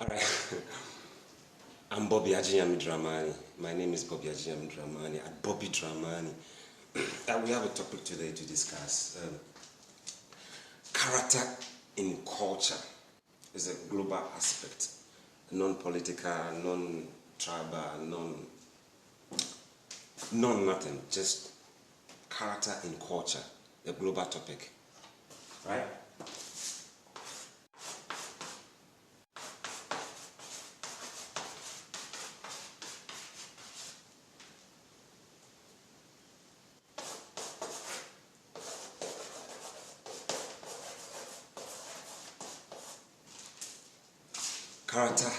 All right. I'm Bobby Ajiyami Dramani. My name is Bobby Ajiyami Dramani at Bobby Dramani. We have a topic today to discuss. Character in culture is a global aspect, non-political, non-tribal, non-nothing, just character in culture, a global topic, right? Character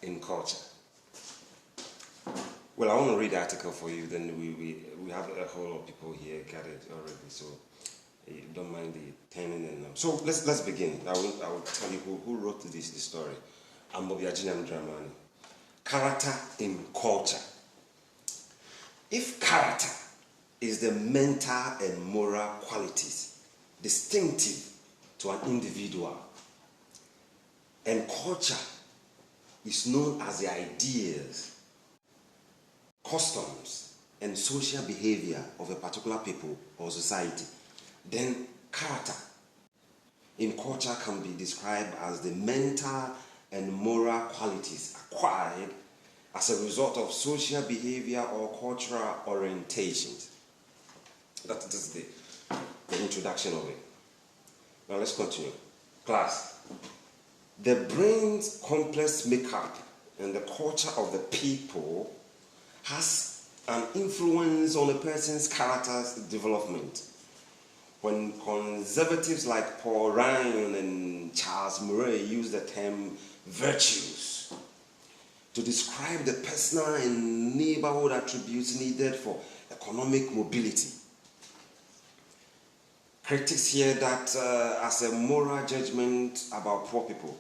in culture. Well, I want to read the article for you, then we have a whole lot of people here gathered already, so you don't mind the turning and so let's begin. I will tell you who wrote this story. I'm Bobby Ajiyami Dramani. Character in culture. If character is the mental and moral qualities distinctive to an individual, and culture is known as the ideas, customs, and social behavior of a particular people or society, then character in culture can be described as the mental and moral qualities acquired as a result of social behavior or cultural orientations. That is the introduction of it. Now let's continue. Class. The brain's complex makeup and the culture of the people has an influence on a person's character's development. When conservatives like Paul Ryan and Charles Murray use the term virtues to describe the personal and neighborhood attributes needed for economic mobility, critics hear that as a moral judgment about poor people.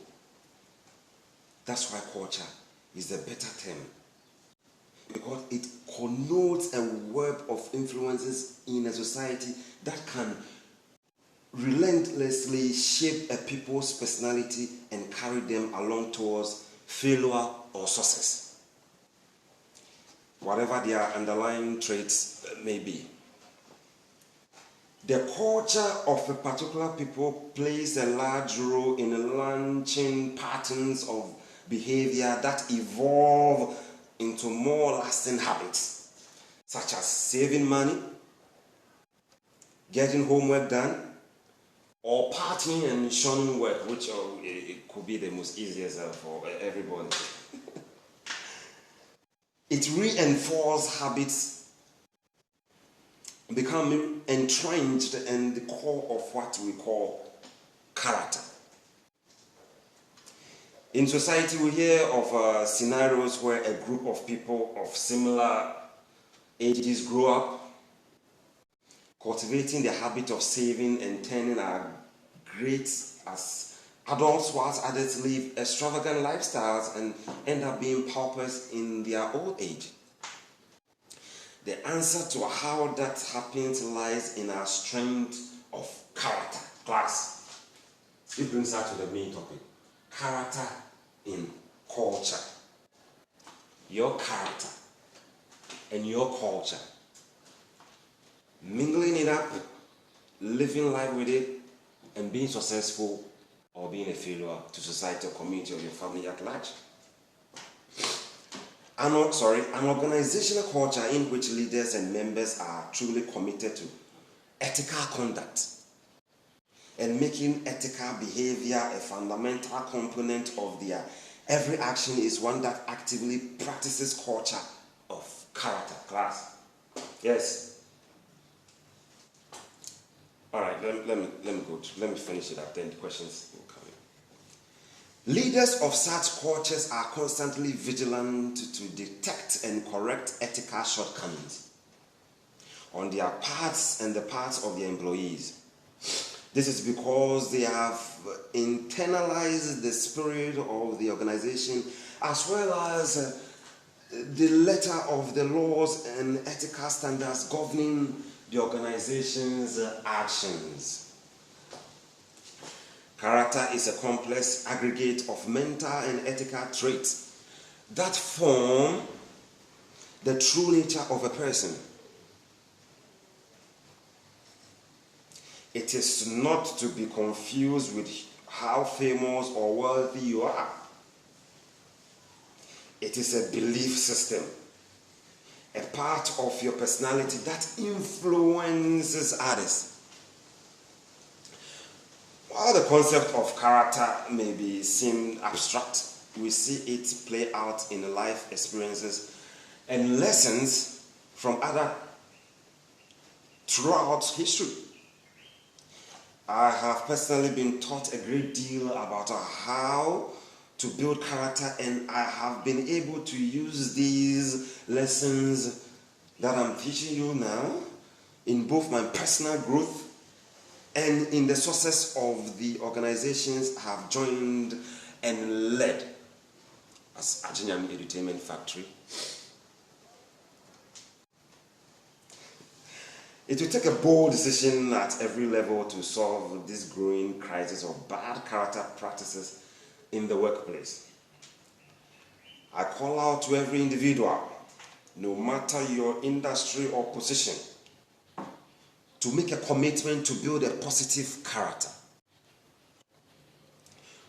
That's why culture is the better term, because it connotes a web of influences in a society that can relentlessly shape a people's personality and carry them along towards failure or success, whatever their underlying traits may be. The culture of a particular people plays a large role in launching patterns of behavior that evolve into more lasting habits, such as saving money, getting homework done, or partying and shunning work, which it could be the most easiest for everybody. It reinforces habits, becoming entrenched in the core of what we call character. In society, we hear of scenarios where a group of people of similar ages grow up, cultivating the habit of saving and turning out great as adults, whilst others live extravagant lifestyles and end up being paupers in their old age. The answer to how that happens lies in our strength of character. Class. It brings us to the main topic. Character in culture. Your character and your culture. Mingling it up, living life with it, and being successful or being a failure to society or community or your family at large. An organizational culture in which leaders and members are truly committed to ethical conduct and making ethical behavior a fundamental component of their every action is one that actively practices culture of character. Class. Yes. All right, let me finish it up, then the questions will come in. Leaders of such cultures are constantly vigilant to detect and correct ethical shortcomings on their parts and the parts of their employees. This is because they have internalized the spirit of the organization as well as the letter of the laws and ethical standards governing the organization's actions. Character is a complex aggregate of mental and ethical traits that form the true nature of a person. It is not to be confused with how famous or wealthy you are. It is a belief system, a part of your personality that influences others. While the concept of character may seem abstract, we see it play out in life experiences and lessons from others throughout history. I have personally been taught a great deal about how to build character, and I have been able to use these lessons that I'm teaching you now in both my personal growth and in the success of the organizations I have joined and led as Ajinyami Edutainment Factory. It will take a bold decision at every level to solve this growing crisis of bad character practices in the workplace. I call out to every individual, no matter your industry or position, to make a commitment to build a positive character.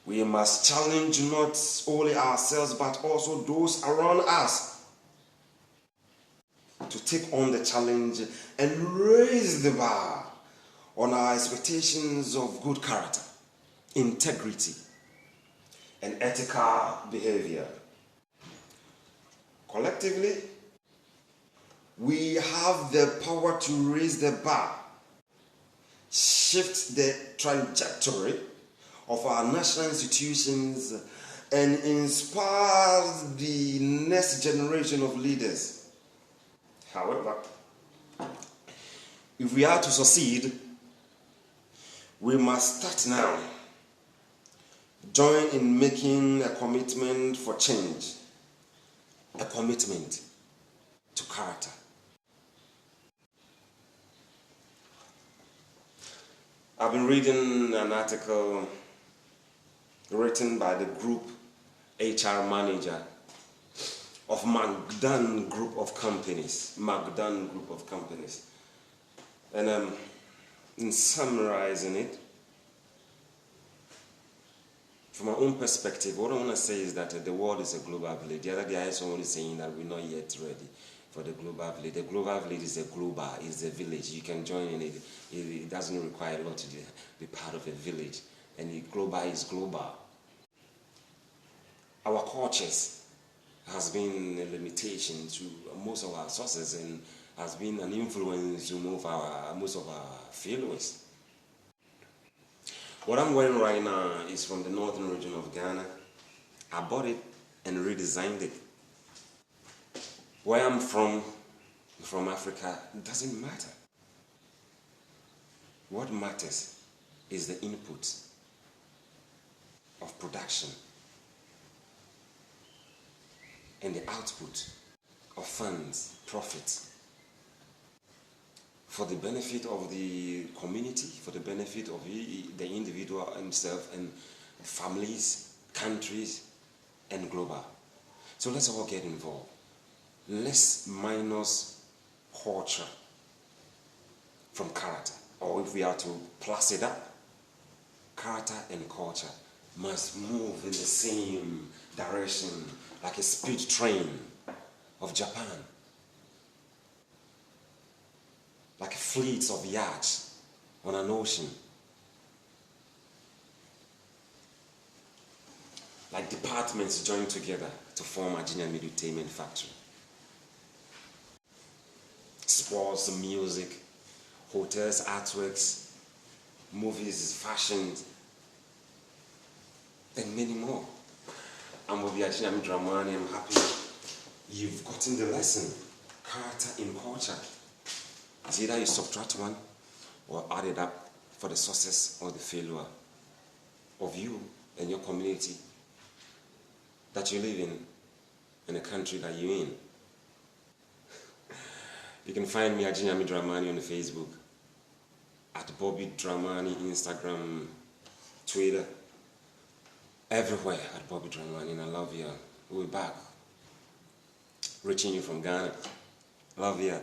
We must challenge not only ourselves but also those around us to take on the challenge and raise the bar on our expectations of good character, integrity, and ethical behavior. Collectively, we have the power to raise the bar, shift the trajectory of our national institutions, and inspire the next generation of leaders. However, if we are to succeed, we must start now. Join in making a commitment for change, a commitment to character. I've been reading an article written by the group HR manager of Magdan Group of Companies. Magdan Group of Companies. And in summarizing it, from my own perspective, what I want to say is that the world is a global village. The other day I heard someone saying that we're not yet ready for the global village. The global village is a global, it's a village. You can join in it. It doesn't require a lot to be part of a village. And the global is global. Our cultures has been a limitation to most of our sources and has been an influence to most of our failures. What I'm wearing right now is from the northern region of Ghana. I bought it and redesigned it. Where I'm from Africa, it doesn't matter. What matters is the input of production and the output of funds, profits, for the benefit of the community, for the benefit of the individual himself and families, countries, and global. So let's all get involved. Let's minus culture from character. Or if we are to plus it up, character and culture must move in the same direction like a speed train of Japan. Like fleets of yachts on an ocean. Like departments joined together to form Ajinyami Edutainment Factory. Sports, music, hotels, artworks, movies, fashion, and many more. I'm with Ajinyami Dramani. I'm happy you've gotten the lesson. Character in culture. It's either you subtract one or add it up for the success or the failure of you and your community that you live in the country that you're in. You can find me at Ajinyami Dramani on Facebook, at Bobby Dramani Instagram, Twitter, everywhere at Bobby Drumline, and I love you. We'll be back. Reaching you from Ghana. Love you.